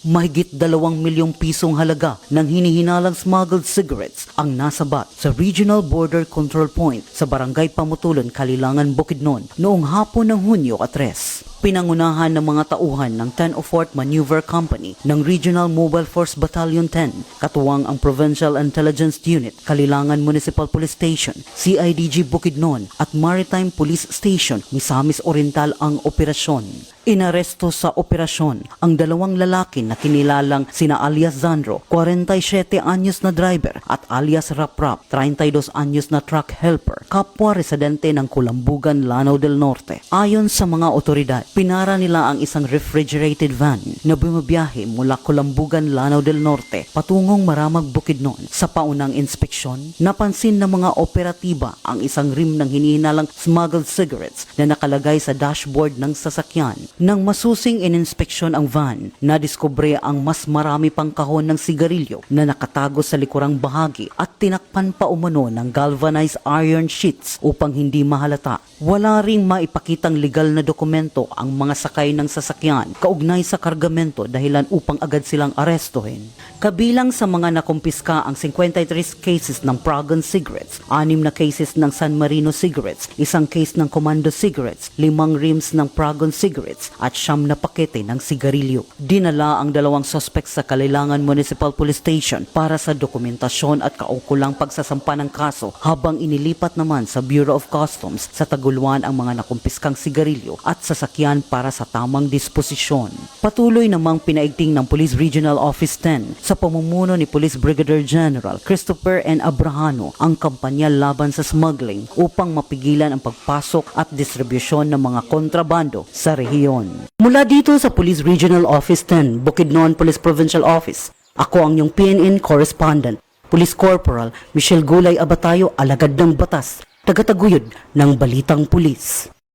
Mahigit 2 milyong pisong halaga ng hinihinalang smuggled cigarettes ang nasabat sa Regional Border Control Point sa Barangay Pamutulon, Kalilangan, Bukidnon noong hapon ng Hunyo 3. Pinangunahan ng mga tauhan ng 1004th Maneuver Company ng Regional Mobile Force Battalion 10, katuwang ang Provincial Intelligence Unit, Kalilangan Municipal Police Station, CIDG Bukidnon at Maritime Police Station, Misamis Oriental ang operasyon. Inaresto sa operasyon ang 2 lalaki na kinilalang sina alias Zandro, 47 anyos na driver, at alias Raprap, 32 anyos na truck helper, kapwa residente ng Kulambugan, Lanao del Norte. Ayon sa mga otoridad, pinara nila ang isang refrigerated van na bumabiyahe mula Kulambugan, Lanao del Norte patungong Maramag, Bukidnon. Sa paunang inspeksyon, napansin ng mga operatiba ang isang rim ng hinihinalang smuggled cigarettes na nakalagay sa dashboard ng sasakyan. Nang masusing ininspeksyon ang van, nadiskubre ang mas marami pang kahon ng sigarilyo na nakatago sa likurang bahagi at tinakpan pa umano ng galvanized iron sheets upang hindi mahalata. Wala ring maipakitang legal na dokumento ang mga sakay ng sasakyan kaugnay sa kargamento dahilan upang agad silang arestuhin. Kabilang sa mga nakumpiska ang 53 cases ng Pragon cigarettes, 6 na cases ng San Marino cigarettes, 1 case ng Commando cigarettes, 5 rims ng Pragon cigarettes at 9 na pakete ng sigarilyo. Dinala ang 2 suspects sa Kalilangan Municipal Police Station para sa dokumentasyon at kaukulang pagsasampa ng kaso, habang inilipat naman sa Bureau of Customs sa Taguluan ang mga nakumpiskang sigarilyo at sasakyan para sa tamang disposisyon. Patuloy namang pinaigting ng Police Regional Office 10 sa pamumuno ni Police Brigadier General Christopher N. Abrahano ang kampanya laban sa smuggling upang mapigilan ang pagpasok at distribusyon ng mga kontrabando sa rehiyon. Mula dito sa Police Regional Office 10, Bukidnon Police Provincial Office, ako ang iyong PNN correspondent, Police Corporal Michelle Gulay Abatayo, alagad ng batas, tagataguyod ng Balitang Pulis.